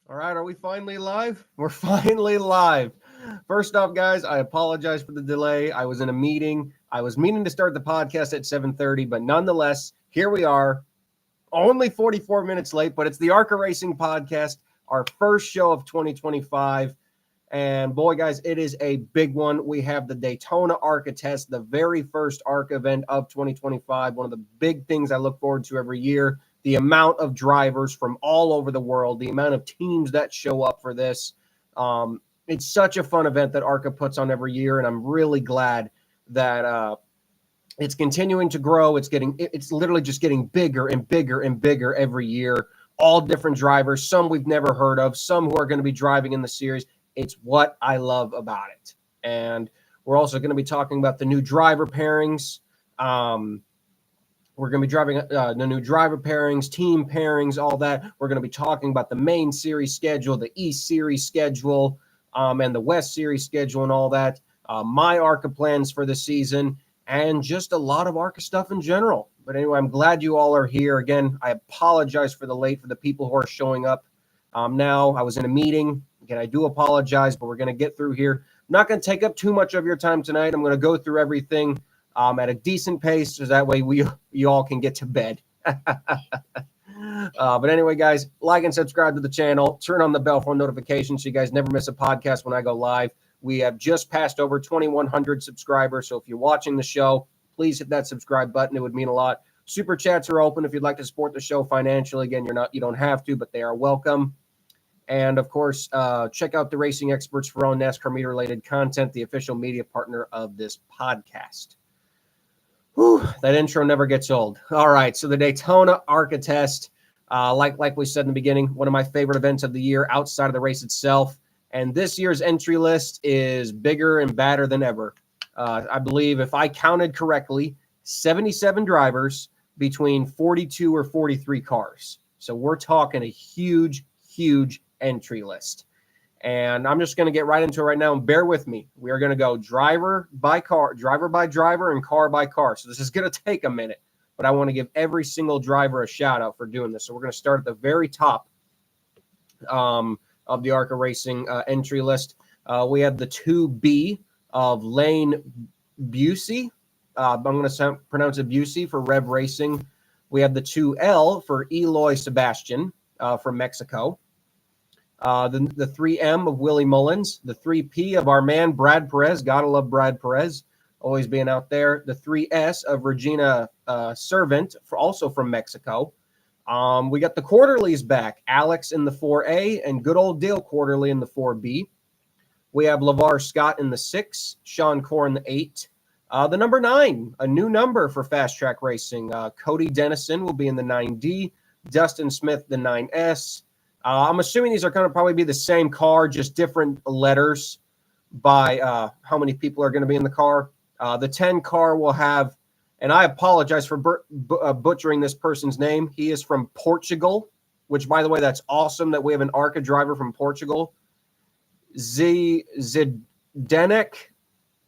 All right, are we finally live? We're finally live. First off, guys, I apologize for the delay. I was in a meeting. I was meaning to start the podcast at 7:30, but nonetheless, here we are. Only 44 minutes late, but it's the ARCA Racing podcast, our first show of 2025. And boy, guys, it is a big one. We have the Daytona ARCA Test, the very first ARCA event of 2025. One of the big things I look forward to every year. The amount of drivers from all over the world, the amount of teams that show up for this. It's such a fun event that ARCA puts on every year, and I'm really glad that it's continuing to grow. It's literally just getting bigger and bigger and bigger every year. All different drivers, some we've never heard of, some who are going to be driving in the series. It's what I love about it. And we're also going to be talking about the new driver pairings. We're going to be driving the new driver pairings, team pairings, all that. We're going to be talking about the main series schedule, the East series schedule, and the West series schedule and all that. My ARCA plans for the season, and just a lot of ARCA stuff in general. But anyway, I'm glad you all are here. Again, I apologize for the late for the people who are showing up now. I was in a meeting. Again, I do apologize, but we're going to get through here. I'm not going to take up too much of your time tonight. I'm going to go through everything at a decent pace, so that way you all can get to bed. But anyway, guys, like and subscribe to the channel. Turn on the bell for notifications so you guys never miss a podcast when I go live. We have just passed over 2,100 subscribers, so if you're watching the show, please hit that subscribe button. It would mean a lot. Super chats are open if you'd like to support the show financially. Again, you don't have to, but they are welcome. And of course, check out the Racing Experts for all NASCAR meet-related content, the official media partner of this podcast. Whew, that intro never gets old. All right, so the Daytona ARCA Test, like we said in the beginning, one of my favorite events of the year outside of the race itself. And this year's entry list is bigger and badder than ever. I believe, if I counted correctly, 77 drivers between 42 or 43 cars. So we're talking a huge, huge entry list. And I'm just going to get right into it right now, and bear with me. We are going to go driver by driver, and car by car. So this is going to take a minute, but I want to give every single driver a shout out for doing this. So we're going to start at the very top of the ARCA Racing entry list. We have the 2B of Lane Busey. I'm going to pronounce it Busey for Rev Racing. We have the 2L for Eloy Sebastian from Mexico. The 3M of Willie Mullins, the 3P of our man Brad Perez. Gotta love Brad Perez, always being out there. The 3S of Regina Servant, also from Mexico. We got the Quarterlies back, Alex in the 4A and good old Dale Quarterly in the 4B. We have LeVar Scott in the 6, Sean Corr in the 8. The number 9, a new number for Fast Track Racing. Cody Dennison will be in the 9D, Dustin Smith the 9S. I'm assuming these are going to probably be the same car, just different letters by how many people are going to be in the car. The 10 car will have, and I apologize for butchering this person's name. He is from Portugal, which, by the way, that's awesome that we have an ARCA driver from Portugal. Zdenek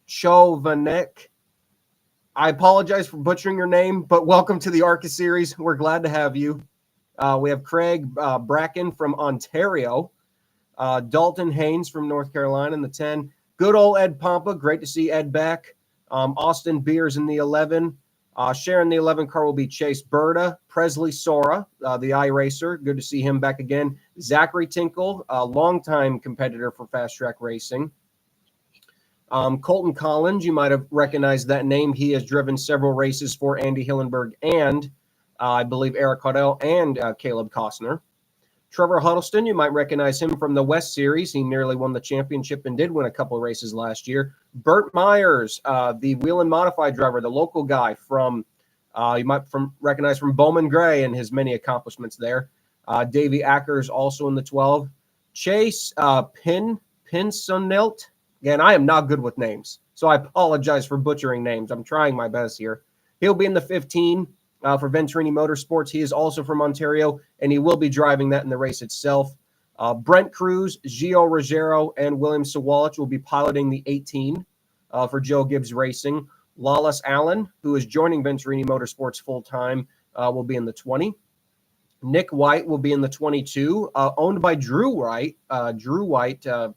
Chovanek. I apologize for butchering your name, but welcome to the ARCA series. We're glad to have you. We have Craig Bracken from Ontario, Dalton Haynes from North Carolina in the 10. Good old Ed Pompa. Great to see Ed back. Austin Beers in the 11. Sharing the 11 car will be Chase Berta, Presley Sora, the iRacer. Good to see him back again. Zachary Tinkle, a longtime competitor for Fast Track Racing. Colton Collins, you might have recognized that name. He has driven several races for Andy Hillenberg and I believe Eric Caudell and Caleb Costner. Trevor Huddleston, you might recognize him from the West Series. He nearly won the championship and did win a couple of races last year. Burt Myers, the Wheel and Modified driver, the local guy from, you might recognize from Bowman Gray and his many accomplishments there. Davey Ackers also in the 12. Chase Pinsonelt. Again, I am not good with names, so I apologize for butchering names. I'm trying my best here. He'll be in the 15. For Venturini Motorsports. He is also from Ontario, and he will be driving that in the race itself. Brent Cruz, Gio Ruggiero, and William Sawalich will be piloting the 18 for Joe Gibbs Racing. Lawless Allen, who is joining Venturini Motorsports full-time, will be in the 20. Nick White will be in the 22, owned by Drew White. Drew White, I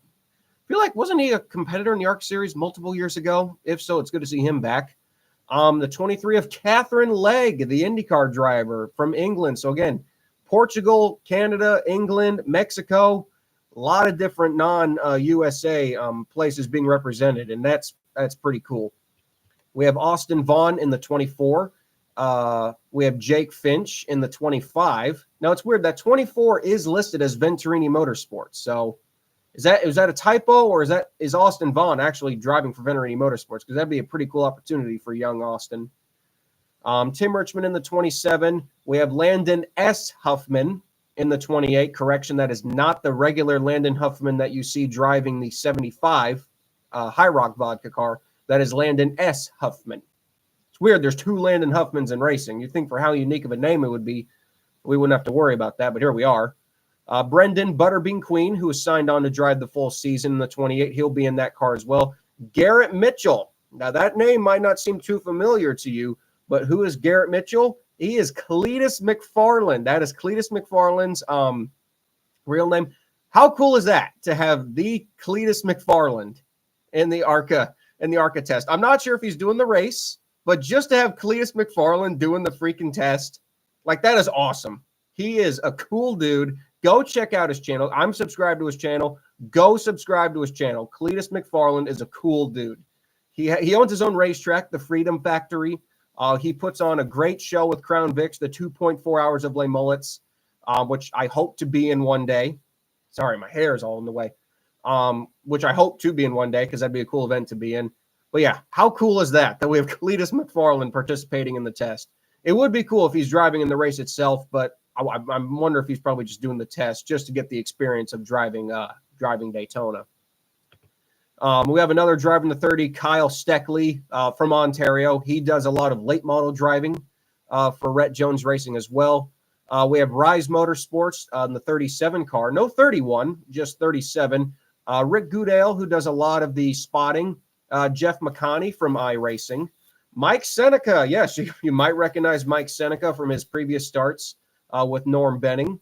feel like, wasn't he a competitor in the ARC series multiple years ago? If so, it's good to see him back. The 23 of Catherine Legg, the IndyCar driver from England. So again, Portugal, Canada, England, Mexico, a lot of different non-USA places being represented, and that's pretty cool. We have Austin Vaughn in the 24. We have Jake Finch in the 25. Now it's weird that 24 is listed as Venturini Motorsports. So is that a typo, or is Austin Vaughn actually driving for Venturini Motorsports? Because that'd be a pretty cool opportunity for young Austin. Tim Richmond in the 27. We have Landon S. Huffman in the 28. Correction, that is not the regular Landon Huffman that you see driving the 75 High Rock vodka car. That is Landon S. Huffman. It's weird. There's two Landon Huffmans in racing. You'd think for how unique of a name it would be, we wouldn't have to worry about that, but here we are. Brendan Butterbean Queen, who is signed on to drive the full season in the 28. He'll be in that car as well. Garrett Mitchell. Now, that name might not seem too familiar to you, but who is Garrett Mitchell? He is Cletus McFarland. That is Cletus McFarland's real name. How cool is that to have the Cletus McFarland in the ARCA test? I'm not sure if he's doing the race, but just to have Cletus McFarland doing the freaking test, like, that is awesome. He is a cool dude. Go check out his channel. I'm subscribed to his channel. Go subscribe to his channel. Cletus McFarland is a cool dude. He owns his own racetrack, the Freedom Factory. He puts on a great show with Crown Vics, the 2.4 hours of Les Mullets, which I hope to be in one day. Sorry, my hair is all in the way. Which I hope to be in one day, because that'd be a cool event to be in. But yeah, how cool is that we have Cletus McFarland participating in the test? It would be cool if he's driving in the race itself, but I wonder if he's probably just doing the test just to get the experience of driving Daytona. We have another driver in the 30, Kyle Steckley from Ontario. He does a lot of late model driving for Rhett Jones Racing as well. We have Rise Motorsports in the 37 car. No 31, just 37. Rick Goodale, who does a lot of the spotting. Jeff McConney from iRacing. Mike Seneca. Yes, you might recognize Mike Seneca from his previous starts with Norm Benning.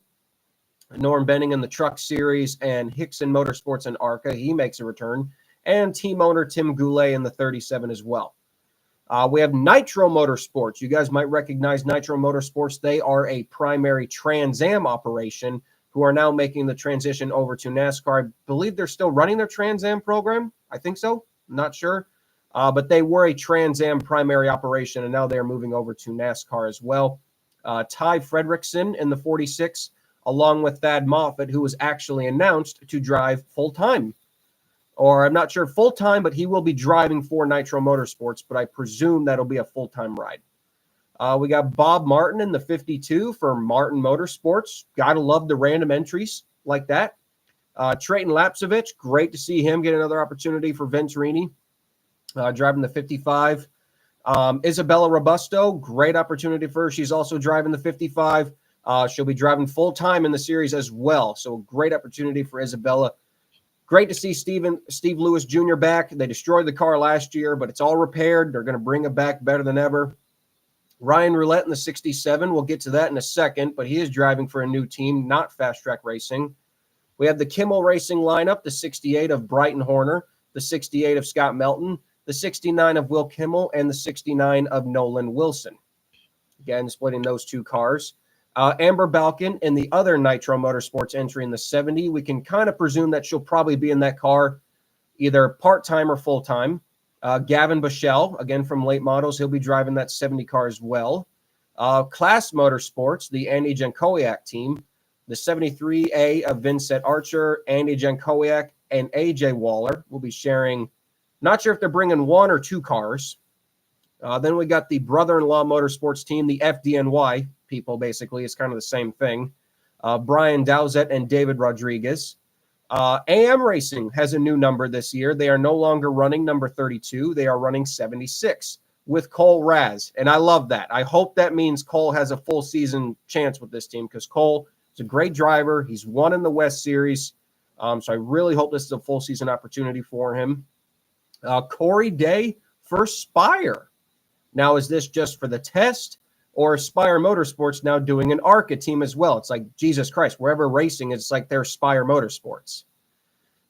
Norm Benning in the Truck Series and Hickson Motorsports and ARCA. He makes a return. And team owner Tim Goulet in the 37 as well. We have Nitro Motorsports. You guys might recognize Nitro Motorsports. They are a primary Trans Am operation who are now making the transition over to NASCAR. I believe they're still running their Trans Am program. I think so. I'm not sure. But they were a Trans Am primary operation, and now they're moving over to NASCAR as well. Ty Fredrickson in the 46, along with Thad Moffitt, who was actually announced to drive full-time. Or I'm not sure full-time, but he will be driving for Nitro Motorsports, but I presume that'll be a full-time ride. We got Bob Martin in the 52 for Martin Motorsports. Gotta love the random entries like that. Trayton Lapsevich, great to see him get another opportunity for Venturini, driving the 55. Isabella Robusto, great opportunity for her. She's also driving the 55. She'll be driving full-time in the series as well, so great opportunity for Isabella. Great to see Steve Lewis Jr. back. They destroyed the car last year, but it's all repaired. They're going to bring it back better than ever. Ryan Roulette in the 67. We'll get to that in a second, but he is driving for a new team, not Fast Track Racing. We have the Kimmel Racing lineup, the 68 of Brighton Horner, the 68 of Scott Melton, the 69 of Will Kimmel, and the 69 of Nolan Wilson. Again, splitting those two cars. Amber Balkin in the other Nitro Motorsports entry in the 70. We can kind of presume that she'll probably be in that car either part-time or full-time. Gavin Bichelle, again from Late Models, he'll be driving that 70 car as well. Class Motorsports, the Andy Jankowiak team, the 73A of Vincent Archer, Andy Jankowiak, and AJ Waller will be sharing. Not sure if they're bringing one or two cars. Then we got the Brother-in-Law Motorsports team, the FDNY people, basically. It's kind of the same thing. Brian Dowsett and David Rodriguez. AM Racing has a new number this year. They are no longer running number 32. They are running 76 with Cole Raz. And I love that. I hope that means Cole has a full season chance with this team, because Cole is a great driver. He's won in the West Series. So I really hope this is a full season opportunity for him. Corey Day for Spire. Now, is this just for the test? or Spire Motorsports now doing an ARCA team as well. It's like, Jesus Christ, wherever racing, it's like they're Spire Motorsports.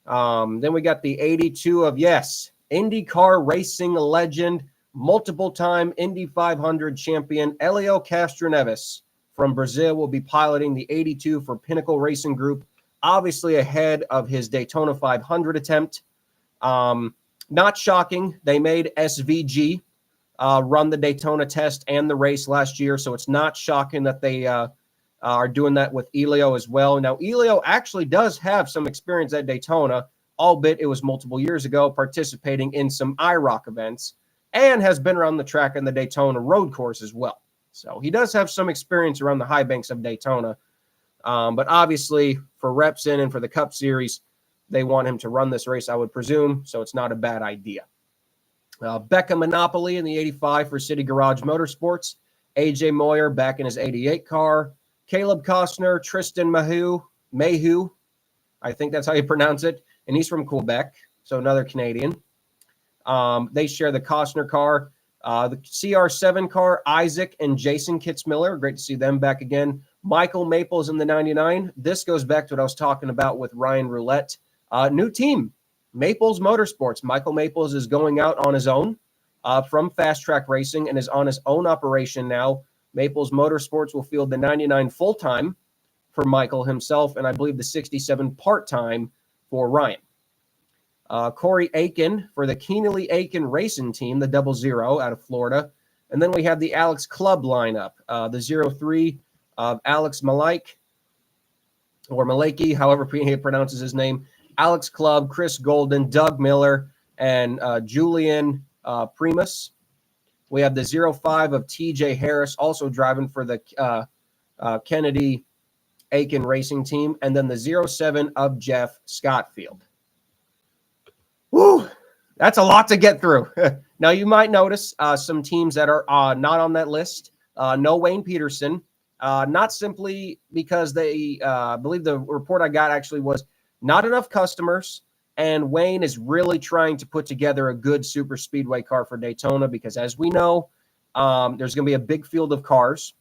Then we got the 82 of, yes, IndyCar racing legend, multiple-time Indy 500 champion, Helio Castroneves from Brazil will be piloting the 82 for Pinnacle Racing Group, obviously ahead of his Daytona 500 attempt. Not shocking. They made SVG run the Daytona Test and the race last year, so it's not shocking that they are doing that with Helio as well. Now, Helio actually does have some experience at Daytona, albeit it was multiple years ago, participating in some IROC events, and has been around the track in the Daytona road course as well. So he does have some experience around the high banks of Daytona. But obviously, for Repson and for the Cup Series, they want him to run this race, I would presume, so it's not a bad idea. Becca Monopoly in the 85 for City Garage Motorsports. AJ Moyer back in his 88 car. Caleb Costner, Tristan Mayhew, I think that's how you pronounce it, and he's from Quebec, so another Canadian. They share the Costner car. The CR7 car, Isaac and Jason Kitzmiller. Great to see them back again. Michael Maples in the 99. This goes back to what I was talking about with Ryan Roulette. New team, Maples Motorsports. Michael Maples is going out on his own from Fast Track Racing and is on his own operation now. Maples Motorsports will field the 99 full-time for Michael himself, and I believe the 67 part-time for Ryan. Corey Aiken for the Keanly Aiken Racing Team, the 00 out of Florida. And then we have the Alex Club lineup, the 03 of Alex Malike, or Malaki, however he pronounces his name. Alex Club, Chris Golden, Doug Miller, and Julian Primus. We have the 05 of TJ Harris, also driving for the Kennedy Aiken Racing Team. And then the 07 of Jeff Scottfield. Woo! That's a lot to get through. Now, you might notice some teams that are not on that list. No Wayne Peterson. Not simply because they, I believe the report I got actually was not enough customers, and Wayne is really trying to put together a good super speedway car for Daytona because, as we know, there's going to be a big field of cars,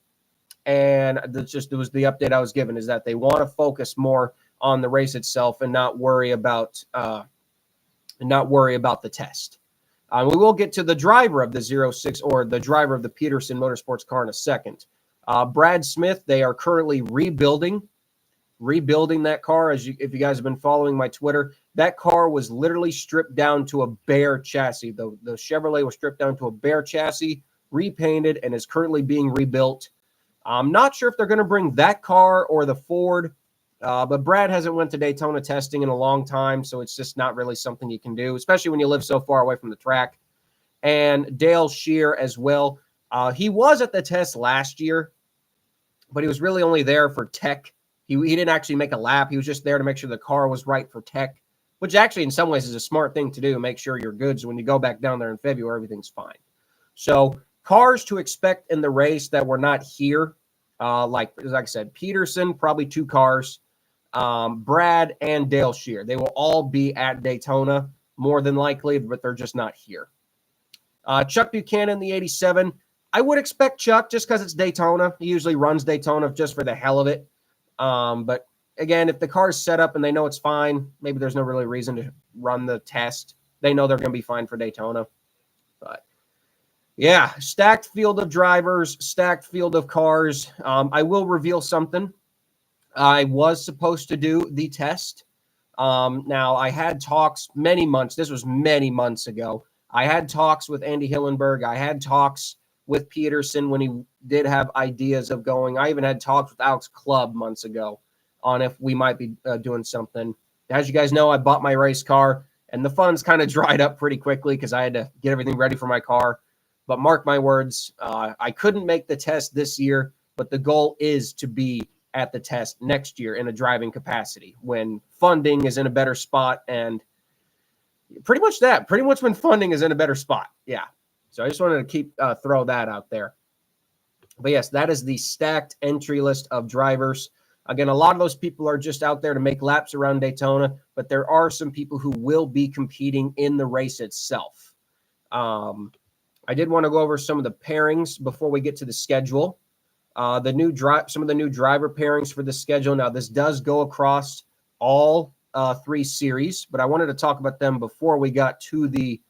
and it was the update I was given is that they want to focus more on the race itself and not worry about the test. We will get to the driver of the 06 or the driver of the Peterson Motorsports car in a second. Brad Smith, they are currently rebuilding that car. If you guys have been following my Twitter, that car was literally stripped down to a bare chassis. The Chevrolet was stripped down to a bare chassis, repainted, and is currently being rebuilt. I'm not sure if they're going to bring that car or the Ford, but Brad hasn't went to Daytona testing in a long time, so it's just not really something you can do, especially when you live so far away from the track. And Dale Shear as well. He was at the test last year, but he was really only there for tech. He didn't actually make a lap. He was just there to make sure the car was right for tech, which actually in some ways is a smart thing to do, make sure you're good. So when you go back down there in February, everything's fine. So cars to expect in the race that were not here, like I said, Peterson, probably 2 cars, Brad and Dale Shear. They will all be at Daytona more than likely, but they're just not here. Chuck Buchanan, the 87. I would expect Chuck just because it's Daytona. He usually runs Daytona just for the hell of it. But again, if the car's set up and they know it's fine, maybe there's no really reason to run the test. They know they're going to be fine for Daytona. But yeah, stacked field of drivers, stacked field of cars. I will reveal something. I was supposed to do the test. Now, I had talks many months. This was many months ago. I had talks with Andy Hillenberg. I had talks with Peterson when he did have ideas of going. I even had talks with Alex Club months ago on if we might be doing something. As you guys know, I bought my race car, and the funds kind of dried up pretty quickly because I had to get everything ready for my car. But mark my words, I couldn't make the test this year, but the goal is to be at the test next year in a driving capacity when funding is in a better spot, and pretty much when funding is in a better spot. Yeah. So I just wanted to throw that out there. But yes, that is the stacked entry list of drivers. Again, a lot of those people are just out there to make laps around Daytona, but there are some people who will be competing in the race itself. I I did want to go over some of the pairings before we get to the schedule. Some of the new driver pairings for the schedule. Now, this does go across all 3 series, but I wanted to talk about them before we got to the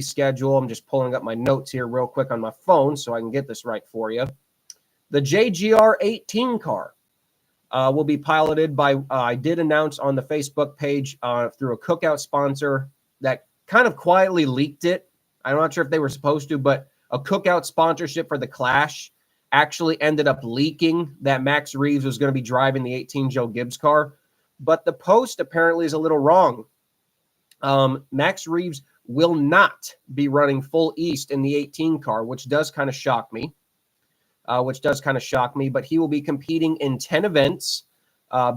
schedule. I'm just pulling up my notes here real quick on my phone so I can get this right for you. The JGR 18 car will be piloted by, I did announce on the Facebook page through a cookout sponsor that kind of quietly leaked it. I'm not sure if they were supposed to, but a cookout sponsorship for the Clash actually ended up leaking that Max Reeves was going to be driving the 18 Joe Gibbs car. But the post apparently is a little wrong. Max Reeves will not be running full East in the 18 car, which does kind of shock me. But he will be competing in 10 events.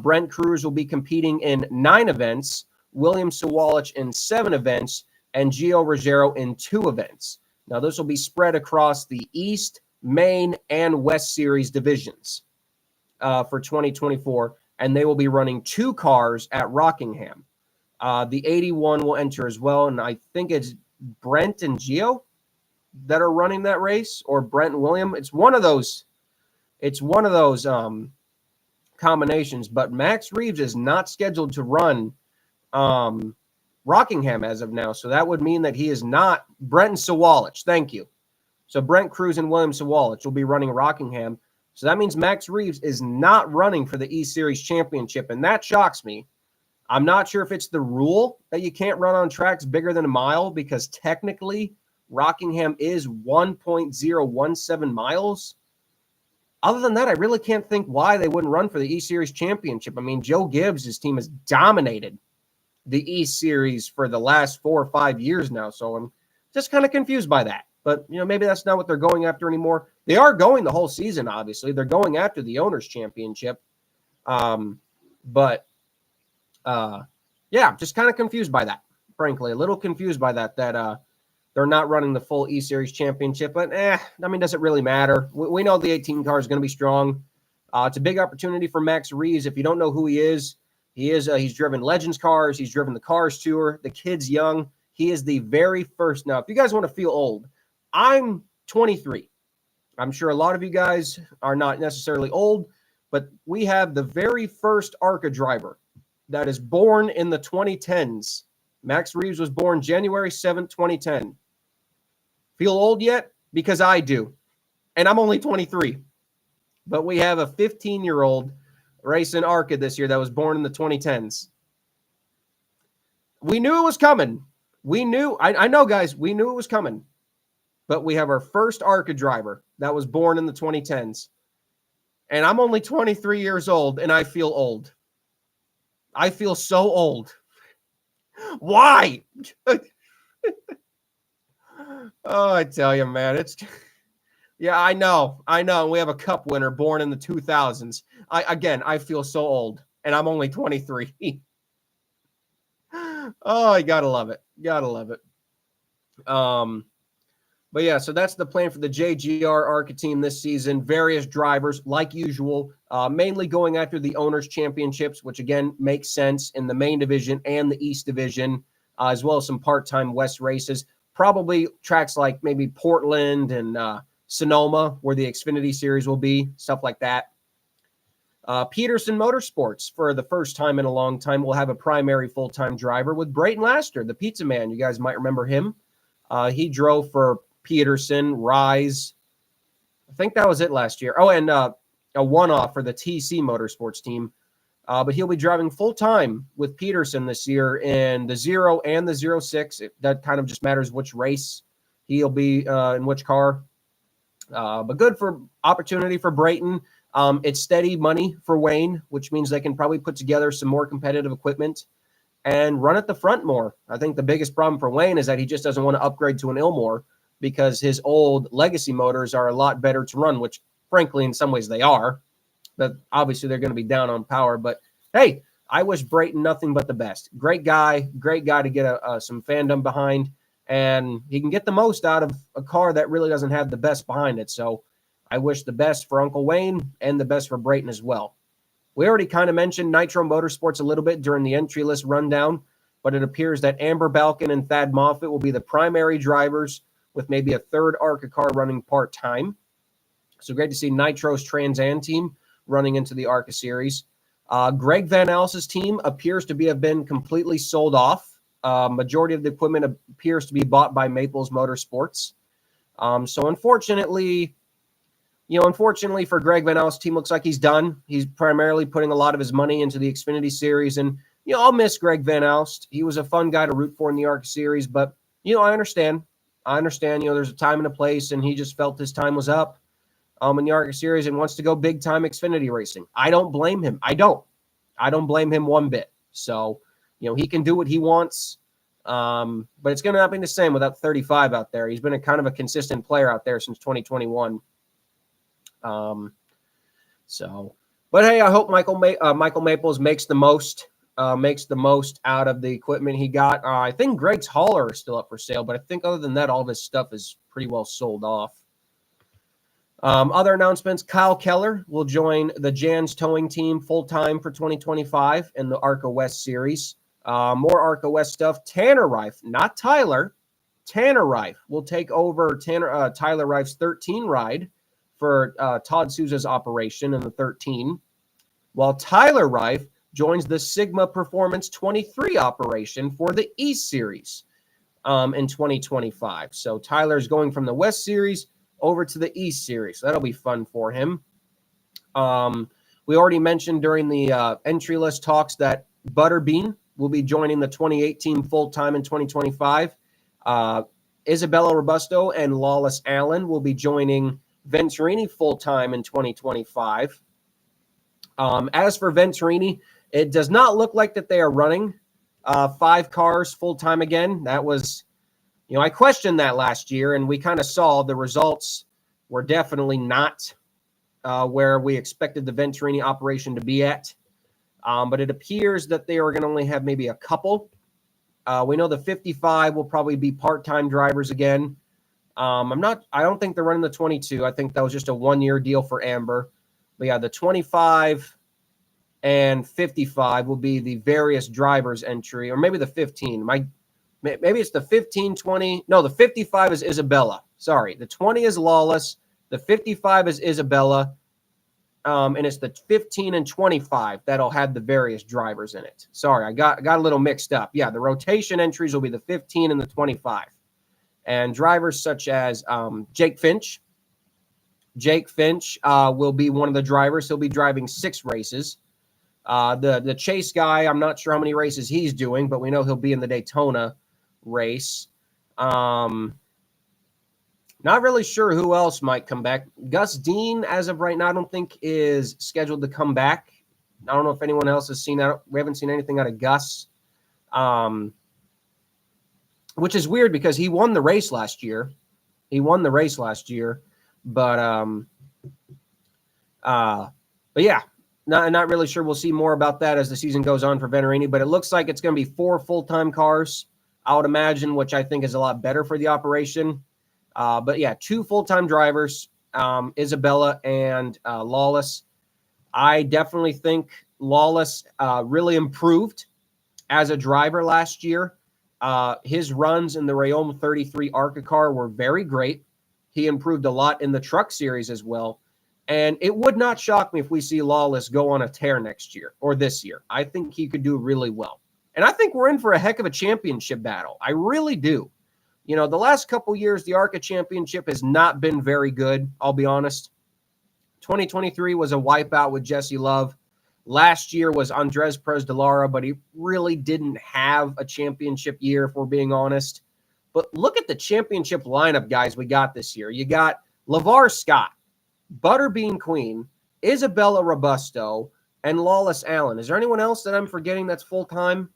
Brent Cruz will be competing in 9 events. William Sawalich in 7 events. And Gio Ruggiero in 2 events. Now, this will be spread across the East, Main, and West Series divisions for 2024. And they will be running 2 cars at Rockingham. The 81 will enter as well. And I think it's Brent and Gio that are running that race, or Brent and William. It's one of those combinations. But Max Reeves is not scheduled to run Rockingham as of now. So that would mean that he is not Brent and Sawalich. Thank you. So Brent Cruz and William Sawalich will be running Rockingham. So that means Max Reeves is not running for the E-Series Championship, and that shocks me. I'm not sure if it's the rule that you can't run on tracks bigger than a mile, because technically Rockingham is 1.017 miles. Other than that, I really can't think why they wouldn't run for the E-Series Championship. I mean, Joe Gibbs, his team has dominated the E-Series for the last 4 or 5 years now, so I'm just kind of confused by that. But, maybe that's not what they're going after anymore. They are going the whole season, obviously. They're going after the Owners' Championship. Just kind of confused by that, frankly. A little confused by that they're not running the full E-Series Championship. But, does it really matter? We know the 18 car is going to be strong. It's a big opportunity for Max Reeves. If you don't know who he is, he's driven Legends cars. He's driven the Cars Tour. The kid's young. He is the very first. Now, if you guys want to feel old, I'm 23. I'm sure a lot of you guys are not necessarily old, but we have the very first ARCA driver that is born in the 2010s. Max Reeves was born January 7th, 2010. Feel old yet? Because I do. And I'm only 23. But we have a 15-year-old racing ARCA this year that was born in the 2010s. We knew it was coming. I know, guys, we knew it was coming. But we have our first ARCA driver that was born in the 2010s. And I'm only 23 years old, and I feel old. I feel so old. Why? Oh, I tell you, man, yeah, I know. We have a cup winner born in the 2000s. I feel so old, and I'm only 23. Oh, I gotta love it. But yeah, so that's the plan for the JGR ARCA team this season. Various drivers, like usual, mainly going after the Owners' Championships, which again makes sense in the main division and the East division, as well as some part-time West races. Probably tracks like maybe Portland and Sonoma, where the Xfinity Series will be, stuff like that. Peterson Motorsports, for the first time in a long time, will have a primary full-time driver with Brayton Laster, the pizza man. You guys might remember him. He drove for Peterson, Rise. I think that was it last year. Oh, and a one-off for the TC Motorsports team. But he'll be driving full-time with Peterson this year in the 0 and the 06. That kind of just matters which race he'll be in which car. But good for opportunity for Brayton. It's steady money for Wayne, which means they can probably put together some more competitive equipment and run at the front more. I think the biggest problem for Wayne is that he just doesn't want to upgrade to an Ilmore because his old legacy motors are a lot better to run, which frankly, in some ways they are. But obviously they're going to be down on power. But hey, I wish Brayton nothing but the best. Great guy to get some fandom behind. And he can get the most out of a car that really doesn't have the best behind it. So I wish the best for Uncle Wayne and the best for Brayton as well. We already kind of mentioned Nitro Motorsports a little bit during the entry list rundown, but it appears that Amber Balkin and Thad Moffitt will be the primary drivers, with maybe a third ARCA car running part-time. So great to see Nitro's Trans Am team running into the ARCA series. Greg Van Alst's team appears to have been completely sold off. Majority of the equipment appears to be bought by Maples Motorsports. So unfortunately for Greg Van Alst's team, looks like he's done. He's primarily putting a lot of his money into the Xfinity series. And, I'll miss Greg Van Alst. He was a fun guy to root for in the ARCA series. But, I understand. There's a time and a place, and he just felt his time was up in the ARCA series and wants to go big-time Xfinity racing. I don't blame him. I don't blame him one bit. So, he can do what he wants. But it's going to not be the same without 35 out there. He's been a kind of a consistent player out there since 2021. But hey, I hope Michael Maples makes the most out of the equipment he got. I think Greg's hauler is still up for sale, but I think other than that, all of his stuff is pretty well sold off. Other announcements: Kyle Keller will join the Jan's Towing team full-time for 2025 in the ARCA West series. More ARCA West stuff. Tanner Reif, not Tyler. Tanner Reif will take over Tyler Reif's 13 ride for Todd Souza's operation in the 13, while Tyler Reif joins the Sigma Performance 23 operation for the East Series in 2025. So Tyler's going from the West Series over to the East Series. So that'll be fun for him. We already mentioned during the entry list talks that Butterbean will be joining the 2018 full-time in 2025. Isabella Robusto and Lawless Allen will be joining Venturini full-time in 2025. As for Venturini, it does not look like that they are running 5 cars full-time again. That was, I questioned that last year, and we kind of saw the results were definitely not where we expected the Venturini operation to be at. But it appears that they are going to only have maybe a couple. We know the 55 will probably be part-time drivers again. I don't think they're running the 22. I think that was just a 1-year deal for Amber. But yeah, the 25 and 55 will be the various drivers entry, or maybe the 15. Maybe it's the 15, 20. No, the 55 is Isabella. Sorry. The 20 is Lawless. The 55 is Isabella. And it's the 15 and 25 that'll have the various drivers in it. Sorry, I got a little mixed up. Yeah, the rotation entries will be the 15 and the 25. And drivers such as Jake Finch. Jake Finch will be one of the drivers. He'll be driving 6 races. The Chase guy, I'm not sure how many races he's doing, but we know he'll be in the Daytona race. Not really sure who else might come back. Gus Dean, as of right now, I don't think is scheduled to come back. I don't know if anyone else has seen that. We haven't seen anything out of Gus, which is weird because he won the race last year. But yeah, not really sure. We'll see more about that as the season goes on for Venturini, but it looks like it's going to be 4 full-time cars, I would imagine, which I think is a lot better for the operation. But yeah, 2 full-time drivers, Isabella and Lawless. I definitely think Lawless really improved as a driver last year. His runs in the Rayom 33 ARCA car were very great. He improved a lot in the truck series as well. And it would not shock me if we see Lawless go on a tear next year or this year. I think he could do really well. And I think we're in for a heck of a championship battle. I really do. The last couple years, the ARCA championship has not been very good, I'll be honest. 2023 was a wipeout with Jesse Love. Last year was Andres Perez de Lara, but he really didn't have a championship year, if we're being honest. But look at the championship lineup, guys, we got this year. You got LeVar Scott, Butterbean Queen, Isabella Robusto, and Lawless Allen. Is there anyone else that I'm forgetting that's full-time?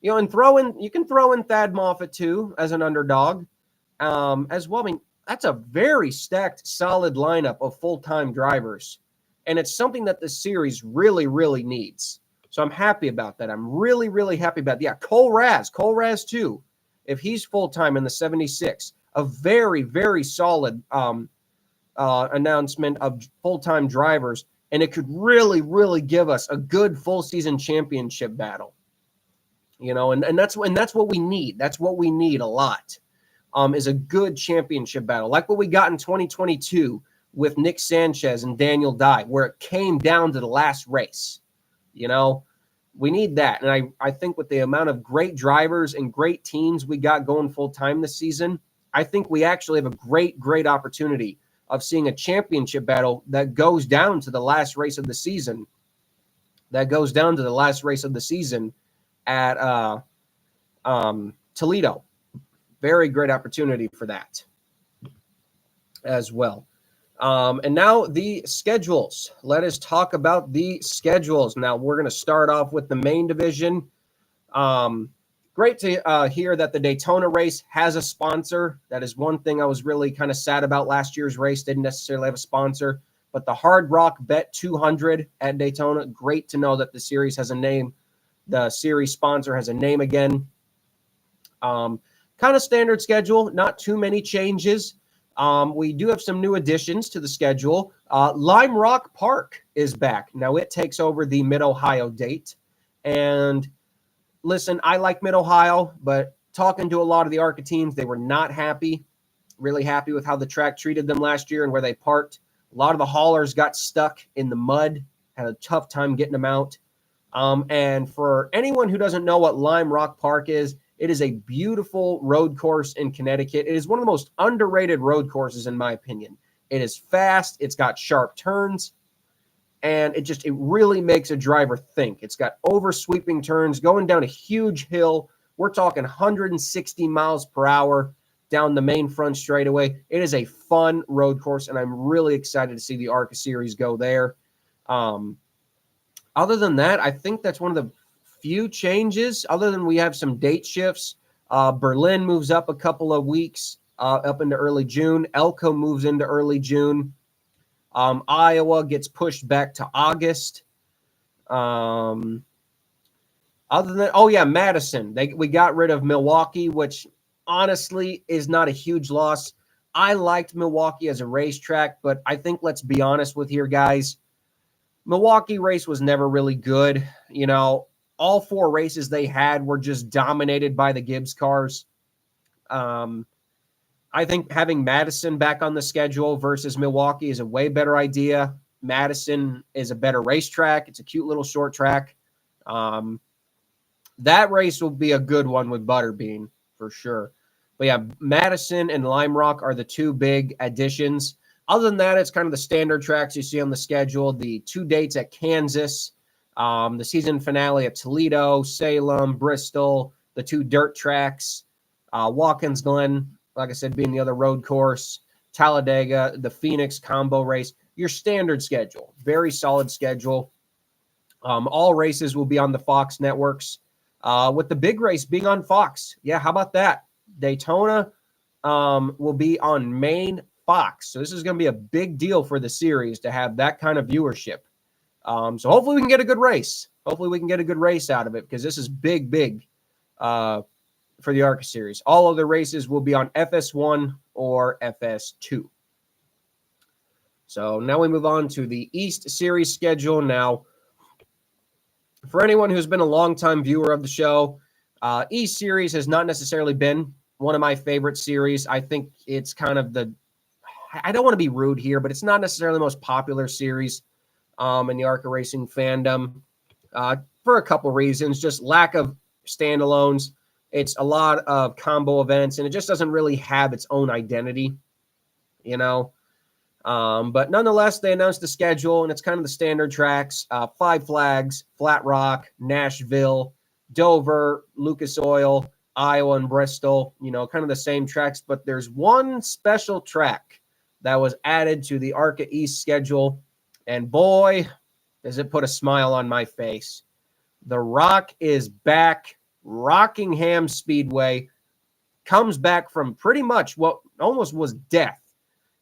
And you can throw in Thad Moffitt too as an underdog as well. I mean, that's a very stacked, solid lineup of full-time drivers. And it's something that the series really, really needs. So I'm happy about that. I'm really, really happy about that. Yeah, Cole Raz too. If he's full-time in the 76, a very, very solid announcement of full-time drivers. And it could really, really give us a good full-season championship battle. And that's what we need. That's what we need a lot. is a good championship battle, like what we got in 2022 with Nick Sanchez and Daniel Dye, where it came down to the last race. We need that. And I think with the amount of great drivers and great teams we got going full time this season, I think we actually have a great opportunity of seeing a championship battle that goes down to the last race of the season. At Toledo. Very great opportunity for that as well. And now the schedules. Let us talk about the schedules. Now we're going to start off with the main division. Great to hear that the Daytona race has a sponsor. That is one thing I was really kind of sad about last year's race. Didn't necessarily have a sponsor. But the Hard Rock Bet 200 at Daytona, great to know that the series has a name. The series sponsor has a name again. Kind of standard schedule, not too many changes. We do have some new additions to the schedule. Lime Rock Park is back. Now it takes over the Mid-Ohio date. And listen, I like Mid-Ohio, but talking to a lot of the ARCA teams, they were not really happy with how the track treated them last year and where they parked. A lot of the haulers got stuck in the mud, had a tough time getting them out. And for anyone who doesn't know what Lime Rock Park is, it is a beautiful road course in Connecticut. It is one of the most underrated road courses, in my opinion. It is fast. It's got sharp turns. And it really makes a driver think. It's got oversweeping turns, going down a huge hill. We're talking 160 miles per hour down the main front straightaway. It is a fun road course, and I'm really excited to see the ARCA series go there. Other than that, I think that's one of the few changes, other than we have some date shifts. Berlin moves up a couple of weeks, up into early June. Elko moves into early June. Iowa gets pushed back to August. Other than, Madison. We got rid of Milwaukee, which honestly is not a huge loss. I liked Milwaukee as a racetrack, but I think let's be honest with here, guys. Milwaukee race was never really good. All 4 races they had were just dominated by the Gibbs cars. I think having Madison back on the schedule versus Milwaukee is a way better idea. Madison is a better racetrack. It's a cute little short track. That race will be a good one with Butterbean for sure. But yeah, Madison and Lime Rock are the 2 big additions. Other than that, it's kind of the standard tracks you see on the schedule. The 2 dates at Kansas, the season finale at Toledo, Salem, Bristol, the 2 dirt tracks, Watkins Glen, like I said, being the other road course, Talladega, the Phoenix combo race, your standard schedule, very solid schedule. All races will be on the Fox networks, with the big race being on Fox. Yeah, how about that? Daytona will be on main Fox. So this is going to be a big deal for the series to have that kind of viewership. So hopefully we can get a good race. Hopefully we can get a good race out of it, because this is big for the ARCA series. All of the races will be on FS1 or FS2. So now we move on to the East Series schedule. Now, for anyone who's been a longtime viewer of the show, East Series has not necessarily been one of my favorite series. I think it's kind of I don't want to be rude here, but it's not necessarily the most popular series in the ARCA racing fandom, for a couple reasons. Just lack of standalones. It's a lot of combo events, and it just doesn't really have its own identity, But nonetheless, they announced the schedule, and it's kind of the standard tracks: 5 Flags, Flat Rock, Nashville, Dover, Lucas Oil, Iowa, and Bristol. Kind of the same tracks, but there's one special track that was added to the ARCA East schedule, and boy, does it put a smile on my face. The Rock is back. Rockingham Speedway comes back from pretty much what almost was death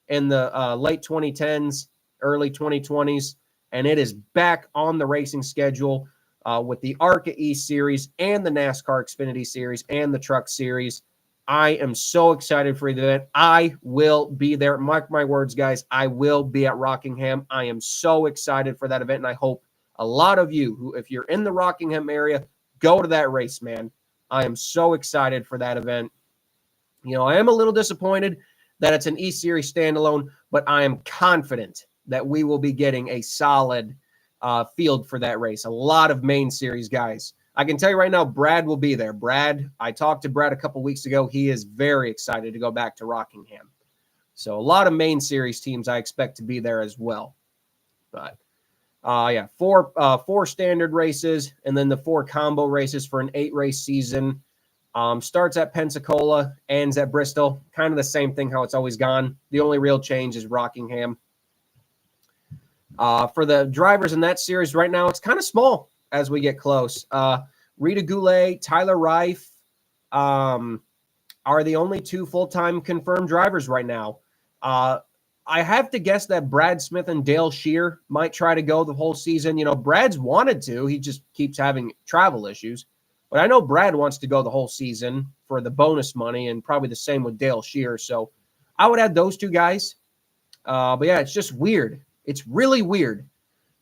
in the late 2010s, early 2020s, and it is back on the racing schedule with the ARCA East Series and the NASCAR Xfinity Series and the Truck Series. I am so excited for the event. I will be there. Mark my words, guys. I will be at Rockingham. I am so excited for that event, and I hope a lot of you who, if you're in the Rockingham area, go to that race, man. I am so excited for that event. I am a little disappointed that it's an E-Series standalone, but I am confident that we will be getting a solid field for that race. A lot of main series guys. I can tell you right now, Brad will be there. I talked to Brad a couple weeks ago. He is very excited to go back to Rockingham. So a lot of main series teams I expect to be there as well. But four standard races and then the 4 combo races for an 8-race season. Starts at Pensacola, ends at Bristol. Kind of the same thing how it's always gone. The only real change is Rockingham. For the drivers in that series right now, it's kind of small as we get close. Rita Goulet, Tyler Reif are the only 2 full-time confirmed drivers right now. I have to guess that Brad Smith and Dale Shear might try to go the whole season. Brad's wanted to. He just keeps having travel issues. But I know Brad wants to go the whole season for the bonus money, and probably the same with Dale Shear. So I would add those 2 guys. But yeah, it's just weird. It's really weird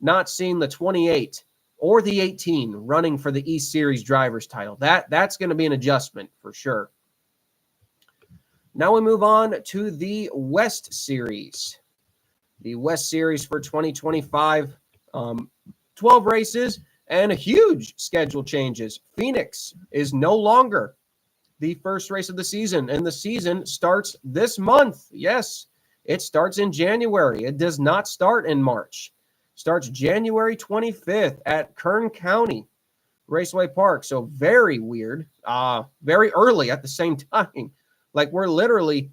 not seeing the 28 or the 18 running for the E-Series drivers title. That's going to be an adjustment for sure. Now we move on to the West Series. The West Series for 2025, 12 races and a huge schedule changes. Phoenix is no longer the first race of the season, and the season starts this month. Yes, it starts in January. It does not start in March. Starts January 25th at Kern County Raceway Park. So very weird, very early at the same time. Like we're literally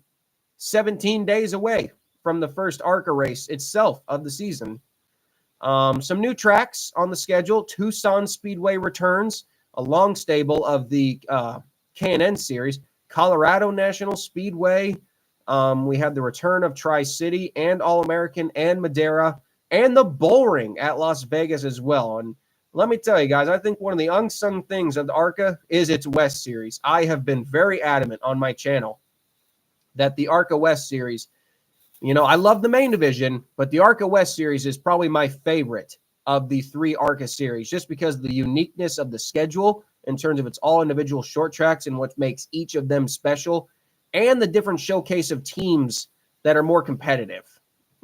17 days away from the first ARCA race itself of the season. Some new tracks on the schedule. Tucson Speedway returns, a long stable of the K&N series. Colorado National Speedway. We have the return of Tri-City and All-American and Madera and the Bullring at Las Vegas as well. And let me tell you guys, I think one of the unsung things of the ARCA is its West Series. I have been very adamant on my channel that the ARCA West Series, I love the main division, but the ARCA West Series is probably my favorite of the 3 ARCA series, just because of the uniqueness of the schedule in terms of its all individual short tracks and what makes each of them special, and the different showcase of teams that are more competitive,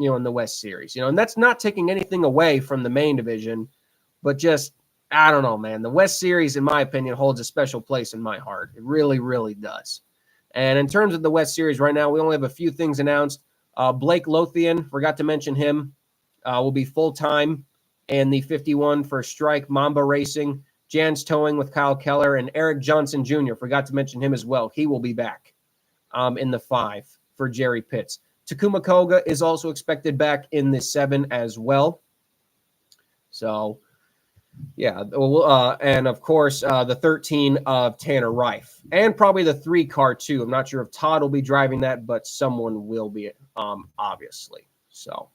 in the West Series. And that's not taking anything away from the main division, but just, I don't know, man. The West Series, in my opinion, holds a special place in my heart. It really, really does. And in terms of the West Series right now, we only have a few things announced. Blake Lothian, forgot to mention him, will be full-time in the 51 for Strike Mamba Racing. Jan's Towing with Kyle Keller, and Eric Johnson Jr., forgot to mention him as well. He will be back in the 5 for Jerry Pitts. Takuma Koga is also expected back in the 7 as well. So, yeah. And, of course, the 13 of Tanner Reif. And probably the 3 car, too. I'm not sure if Todd will be driving that, but someone will be, obviously. So,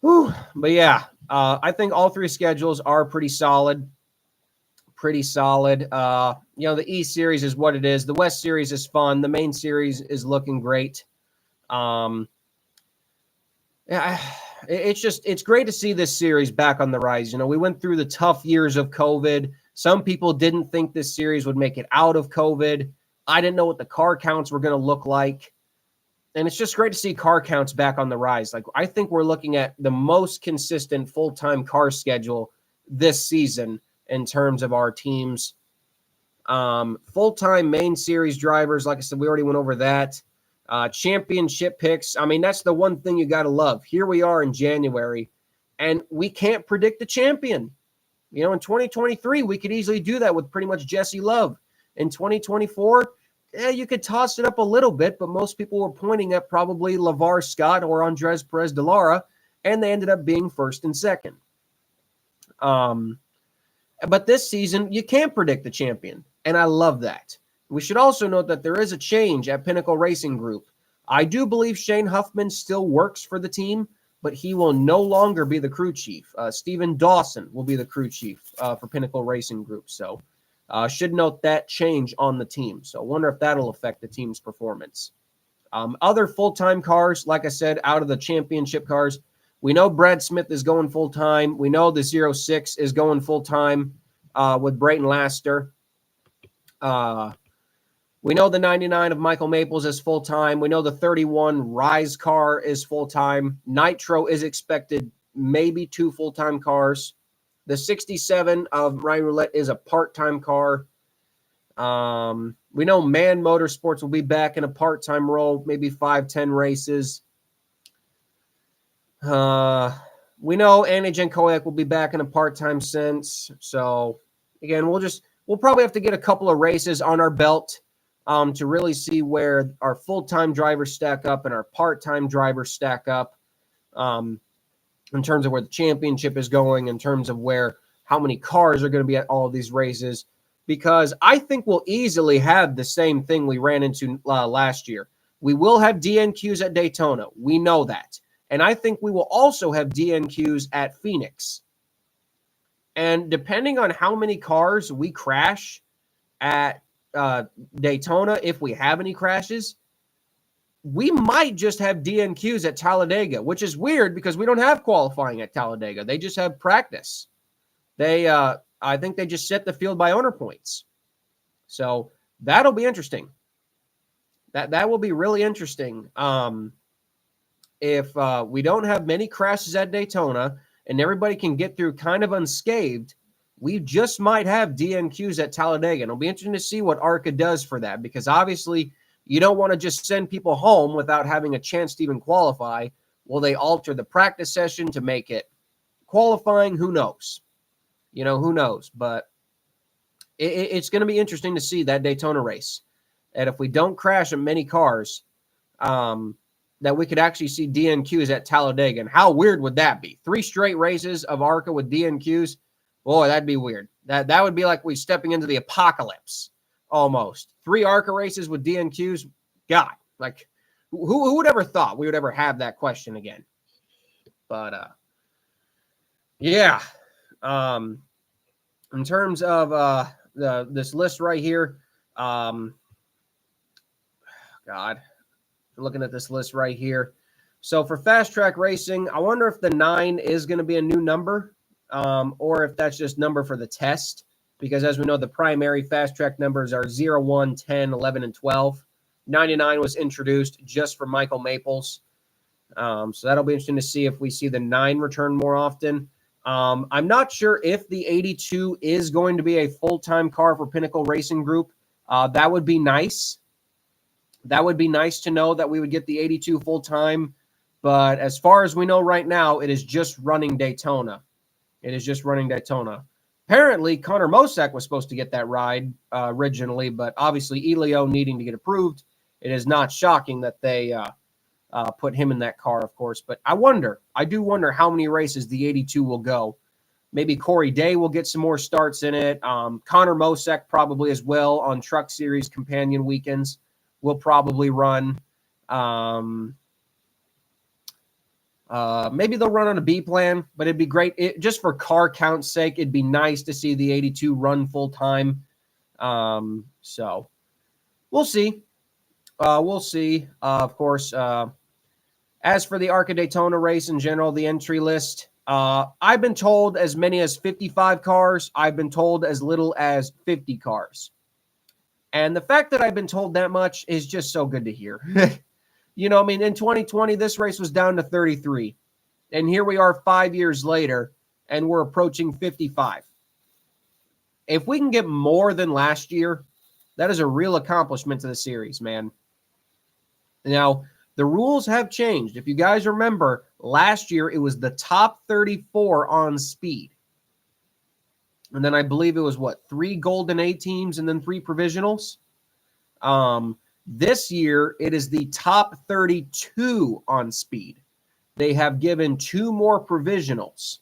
but, yeah, I think all 3 schedules are pretty solid. The E Series is what it is. The West Series is fun. The main series is looking great. It's great to see this series back on the rise. We went through the tough years of COVID. Some people didn't think this series would make it out of COVID. I didn't know what the car counts were going to look like. And it's just great to see car counts back on the rise. Like, I think we're looking at the most consistent full-time car schedule this season in terms of our teams. Full-time main series drivers, like I said, we already went over that. Championship picks. I mean, that's the one thing you got to love. Here we are in January, and we can't predict the champion. In 2023, we could easily do that with pretty much Jesse Love. In 2024, you could toss it up a little bit, but most people were pointing at probably LeVar Scott or Andres Perez de Lara, and they ended up being first and second. But this season, you can't predict the champion, and I love that. We should also note that there is a change at Pinnacle Racing Group. I do believe Shane Huffman still works for the team, but he will no longer be the crew chief. Stephen Dawson will be the crew chief for Pinnacle Racing Group. So should note that change on the team. So I wonder if that'll affect the team's performance. Other full-time cars, like I said, out of the championship cars, we know Brad Smith is going full-time. We know the 06 is going full-time with Brayton Laster. We know the 99 of Michael Maples is full-time. We know the 31 Rise car is full-time. Nitro is expected maybe 2 full-time cars. The 67 of Ryan Roulette is a part-time car. We know Man Motorsports will be back in a part-time role, maybe 5-10 races. We know Andy Jankowiak will be back in a part-time sense. So again, we'll probably have to get a couple of races on our belt to really see where our full-time drivers stack up and our part-time drivers stack up in terms of where the championship is going, in terms of how many cars are going to be at all of these races. Because I think we'll easily have the same thing we ran into last year. We will have DNQs at Daytona. We know that. And I think we will also have DNQs at Phoenix. And depending on how many cars we crash at Daytona, if we have any crashes, we might just have DNQs at Talladega, which is weird because we don't have qualifying at Talladega. They just have practice. I think they just set the field by owner points. So that'll be interesting. That will be really interesting. If we don't have many crashes at Daytona and everybody can get through kind of unscathed, we just might have DNQs at Talladega. And it'll be interesting to see what ARCA does for that, because obviously you don't want to just send people home without having a chance to even qualify. Will they alter the practice session to make it qualifying? Who knows? Who knows? But it's going to be interesting to see that Daytona race. And if we don't crash in many cars, that we could actually see DNQs at Talladega. And how weird would that be? 3 straight races of ARCA with DNQs? Boy, that'd be weird. That would be like we stepping into the apocalypse almost. 3 ARCA races with DNQs? God, like who would ever thought we would ever have that question again? But yeah. In terms of this list right here, God, looking at this list right here. So for fast track racing, I wonder if the 9 is going to be a new number, or if that's just number for the test, because as we know, the primary fast track numbers are 0, 1, 10, 11, and 12. 99 was introduced just for Michael Maples. So that'll be interesting to see if we see the 9 return more often. I'm not sure if the 82 is going to be a full-time car for Pinnacle Racing Group. That would be nice. That would be nice to know that we would get the 82 full-time. But as far as we know right now, it is just running Daytona. It is just running Daytona. Apparently, Connor Mosack was supposed to get that ride originally, but obviously Elio needing to get approved, it is not shocking that they put him in that car, of course. But I do wonder how many races the 82 will go. Maybe Corey Day will get some more starts in it. Connor Mosack probably as well on Truck Series companion weekends will probably run. Maybe they'll run on a B plan, but it'd be great. Just for car count's sake, it'd be nice to see the 82 run full time. So we'll see. We'll see. Of course, as for the ARCA Daytona race in general, the entry list, I've been told as many as 55 cars. I've been told as little as 50 cars. And the fact that I've been told that much is just so good to hear. In 2020, this race was down to 33. And here we are 5 years later, and we're approaching 55. If we can get more than last year, that is a real accomplishment to the series, man. Now, the rules have changed. If you guys remember, last year it was the top 34 on speed. And then I believe it was, 3 Golden A teams and then 3 provisionals? This year, it is the top 32 on speed. They have given 2 more provisionals.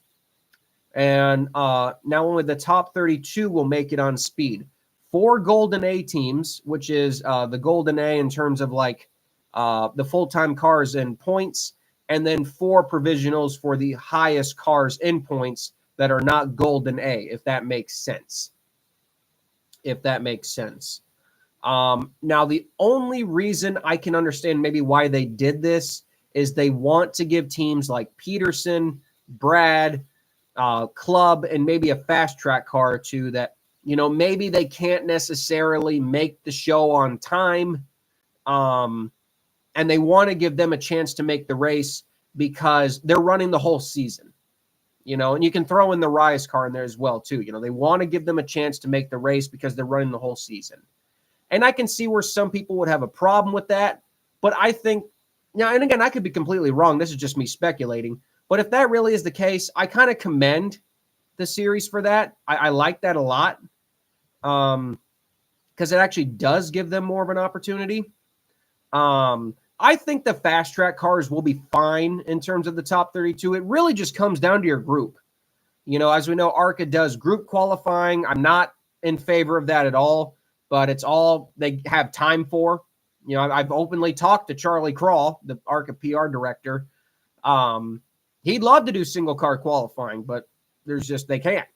And now only the top 32 will make it on speed. 4 Golden A teams, which is the Golden A in terms of the full-time cars in points, and then 4 provisionals for the highest cars in points that are not Golden A, if that makes sense. Now, the only reason I can understand maybe why they did this is they want to give teams like Peterson, Brad, Club, and maybe a fast track car or 2 that maybe they can't necessarily make the show on time. And they want to give them a chance to make the race because they're running the whole season, and you can throw in the Rise car in there as well, too. They want to give them a chance to make the race because they're running the whole season. And I can see where some people would have a problem with that. But I think, and again, I could be completely wrong. This is just me speculating. But if that really is the case, I kind of commend the series for that. I like that a lot because it actually does give them more of an opportunity. I think the fast track cars will be fine in terms of the top 32. It really just comes down to your group. As we know, ARCA does group qualifying. I'm not in favor of that at all, but it's all they have time for. I've openly talked to Charlie Crawl, the ARCA PR director. He'd love to do single car qualifying, but they can't.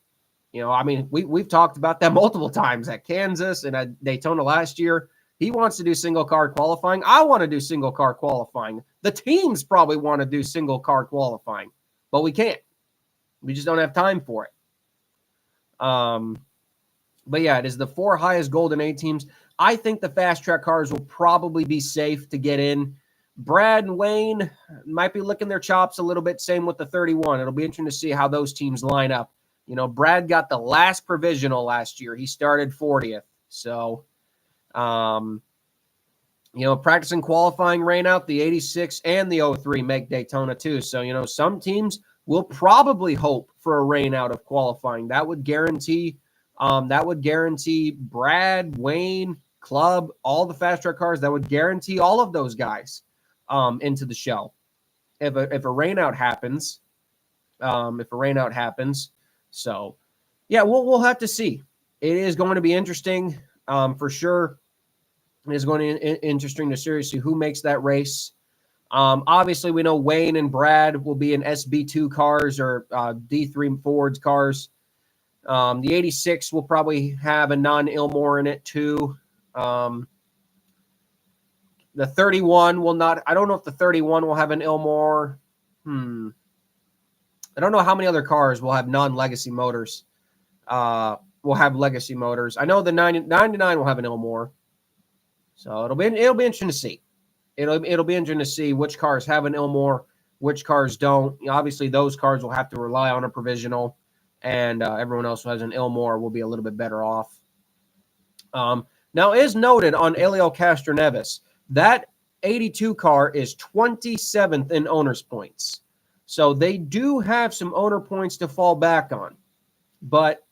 We've talked about that multiple times at Kansas and at Daytona last year. He wants to do single car qualifying. I want to do single car qualifying. The teams probably want to do single car qualifying, but we can't. We just don't have time for it. But yeah, it is the 4 highest Golden 8 teams. I think the fast track cars will probably be safe to get in. Brad and Wayne might be licking their chops a little bit. Same with the 31. It'll be interesting to see how those teams line up. Brad got the last provisional last year. He started 40th. So, practicing qualifying rain out, the 86 and the 03 make Daytona too. So, some teams will probably hope for a rain out of qualifying. That would guarantee Brad, Wayne, Club, all the fast track cars. That would guarantee all of those guys into the show. If a rain out happens, So, yeah, we'll have to see. It is going to be interesting for sure. It is going to be interesting to seriously who makes that race. Obviously, we know Wayne and Brad will be in SB2 cars or D3 Fords cars. The 86 will probably have a non-Ilmore in it too. The 31 will not. I don't know if the 31 will have an Ilmore. I don't know how many other cars will have non-legacy motors. Will have legacy motors. I know the 99 will have an Ilmore. So it'll be interesting to see. It'll be interesting to see which cars have an Ilmore, which cars don't. Obviously, those cars will have to rely on a provisional, and everyone else who has an Ilmore will be a little bit better off. Now, as noted on Elio Castroneves, that 82 car is 27th in owners' points. So they do have some owner points to fall back on. But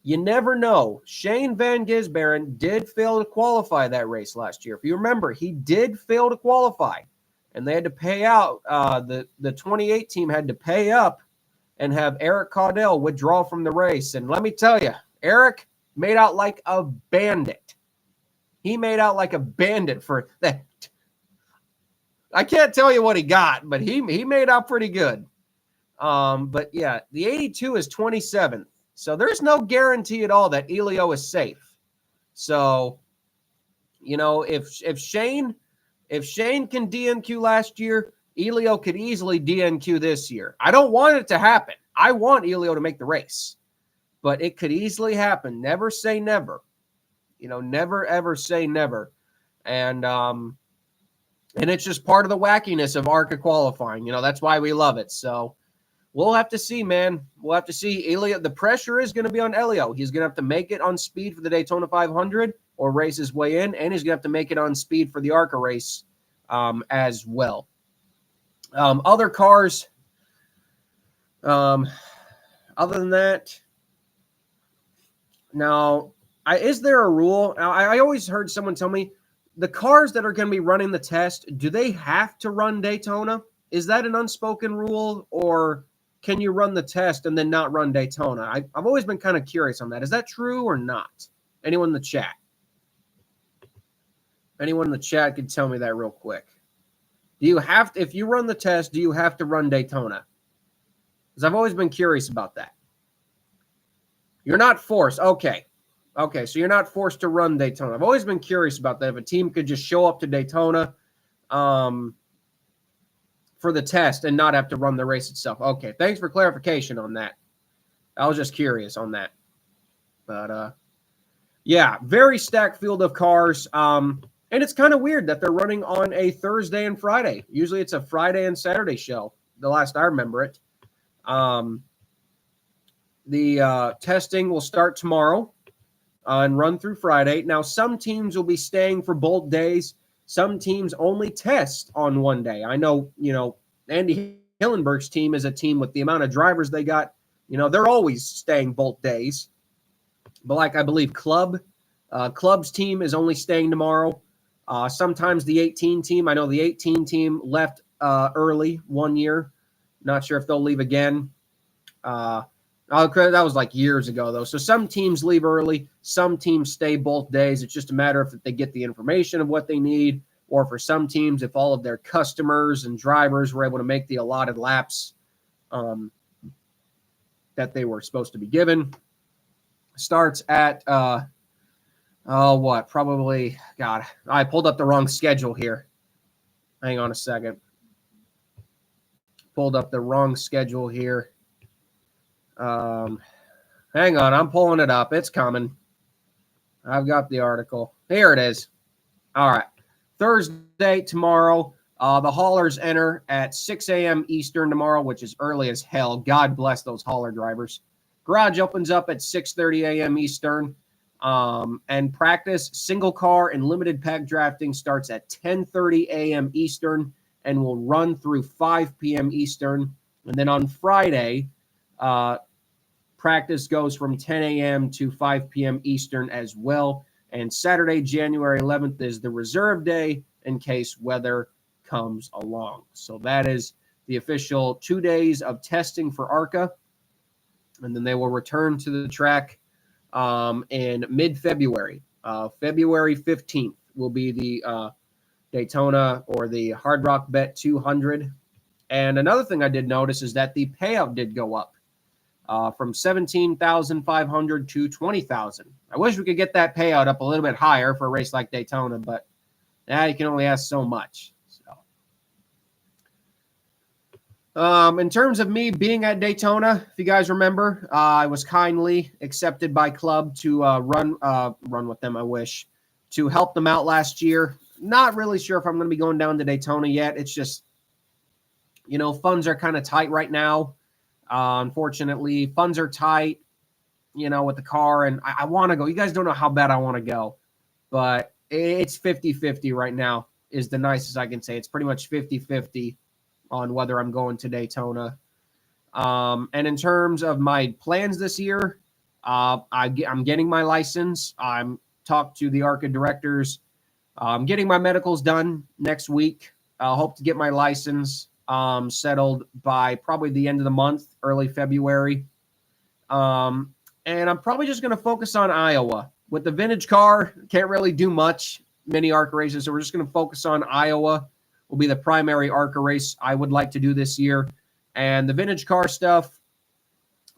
you never know. Shane Van Gisbergen did fail to qualify that race last year. If you remember, he did fail to qualify. And they had to pay out. The 28 team had to pay up and have Eric Caudell withdraw from the race. And let me tell you, Eric made out like a bandit. He made out like a bandit for that. I can't tell you what he got, but he made out pretty good. But yeah, the 82 is 27th. So there's no guarantee at all that Elio is safe. So, if Shane can DNQ last year, Elio could easily DNQ this year. I don't want it to happen. I want Elio to make the race. But it could easily happen. Never say never. Never ever say never. And it's just part of the wackiness of ARCA qualifying. That's why we love it. So we'll have to see, man. We'll have to see. Elio, the pressure is going to be on Elio. He's going to have to make it on speed for the Daytona 500 or race his way in, and he's going to have to make it on speed for the ARCA race as well. Other cars, other than that, now, is there a rule? Now, I always heard someone tell me, the cars that are going to be running the test, do they have to run Daytona? Is that an unspoken rule, or can you run the test and then not run Daytona? I've always been kind of curious on that. Is that true or not? Anyone in the chat? Anyone in the chat could tell me that real quick. Do you have to, if you run the test, do you have to run Daytona? Because I've always been curious about that. You're not forced. Okay, so you're not forced to run Daytona. I've always been curious about that. If a team could just show up to Daytona for the test and not have to run the race itself. Okay, thanks for clarification on that. I was just curious on that. But Yeah, very stacked field of cars. And it's kind of weird that they're running on a Thursday and Friday. Usually it's a Friday and Saturday show, the last I remember it. The testing will start tomorrow and run through Friday. Now, some teams will be staying for both days. Some teams only test on one day. I know, Andy Hillenberg's team is a team with the amount of drivers they got. They're always staying both days. But like I believe Club's team is only staying tomorrow. Sometimes the 18 team, I know the 18 team left early one year. Not sure if they'll leave again. That was like years ago, though. So some teams leave early. Some teams stay both days. It's just a matter of if they get the information of what they need, or for some teams, if all of their customers and drivers were able to make the allotted laps that they were supposed to be given. Starts at, probably, God, I pulled up the wrong schedule here. Hang on a second. Pulled up the wrong schedule here. Hang on, I'm pulling it up. It's coming. I've got the article. Here it is. All right. Thursday, tomorrow, the haulers enter at 6 a.m. Eastern tomorrow, which is early as hell. God bless those hauler drivers. Garage opens up at 6:30 a.m. Eastern. And practice, single car, and limited pack drafting starts at 10:30 a.m. Eastern and will run through 5 p.m. Eastern. And then on Friday, practice goes from 10 a.m. to 5 p.m. Eastern as well. And Saturday, January 11th, is the reserve day in case weather comes along. So that is the official 2 days of testing for ARCA. And then they will return to the track in mid-February. February 15th will be the Daytona or the Hard Rock Bet 200. And another thing I did notice is that the payout did go up from $17,500 to $20,000. I wish we could get that payout up a little bit higher for a race like Daytona, but you can only ask so much. In terms of me being at Daytona, if you guys remember, I was kindly accepted by Club to run with them, I wish, to help them out last year. Not really sure if I'm going to be going down to Daytona yet. It's just, funds are kind of tight right now. Unfortunately, funds are tight, with the car, and I want to go. You guys don't know how bad I want to go, but it's 50-50 right now is the nicest I can say. It's pretty much 50-50 on whether I'm going to Daytona. And in terms of my plans this year, I'm getting my license. I'm talked to the ARCA directors. I'm getting my medicals done next week. I hope to get my license settled by probably the end of the month, early February. And I'm probably just going to focus on Iowa. With the vintage car, can't really do much, many ARCA races, so we're just going to focus on Iowa. Will be the primary ARCA race I would like to do this year. And the vintage car stuff,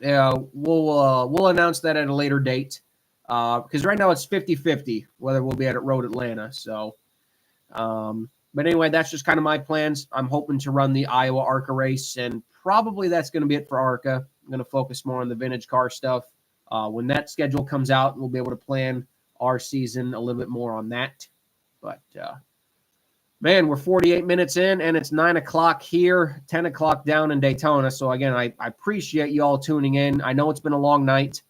we'll announce that at a later date. Because right now it's 50-50 whether we'll be at Road Atlanta. So, but anyway, that's just kind of my plans. I'm hoping to run the Iowa ARCA race, and probably that's going to be it for ARCA. I'm going to focus more on the vintage car stuff. When that schedule comes out, we'll be able to plan our season a little bit more on that. But, man, we're 48 minutes in, and it's 9 o'clock here, 10 o'clock down in Daytona. So, again, I appreciate you all tuning in. I know it's been a long night.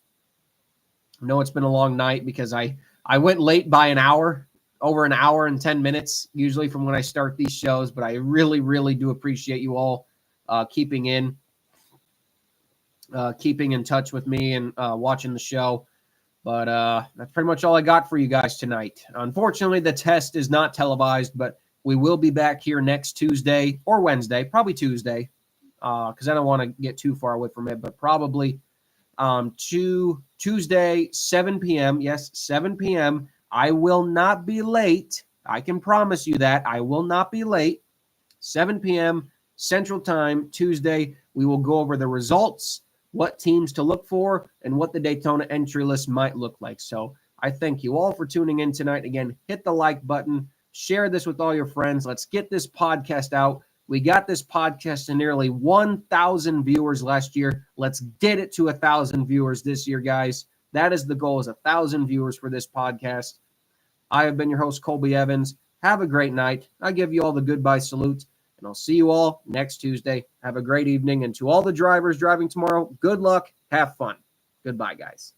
Because I went late by an hour, over an hour and 10 minutes, usually from when I start these shows. But I really, really do appreciate you all keeping in touch with me and watching the show. But that's pretty much all I got for you guys tonight. Unfortunately, the test is not televised, but we will be back here next Tuesday or Wednesday, probably Tuesday, because I don't want to get too far away from it, but probably Tuesday, 7 p.m. Yes, 7 p.m. I will not be late. I can promise you that. I will not be late. 7 p.m. Central Time, Tuesday. We will go over the results, what teams to look for, and what the Daytona entry list might look like. So I thank you all for tuning in tonight. Again, hit the like button. Share this with all your friends. Let's get this podcast out. We got this podcast to nearly 1,000 viewers last year. Let's get it to 1,000 viewers this year, guys. That is the goal, is 1,000 viewers for this podcast. I have been your host, Colby Evans. Have a great night. I give you all the goodbye salute, and I'll see you all next Tuesday. Have a great evening. And to all the drivers driving tomorrow, good luck. Have fun. Goodbye, guys.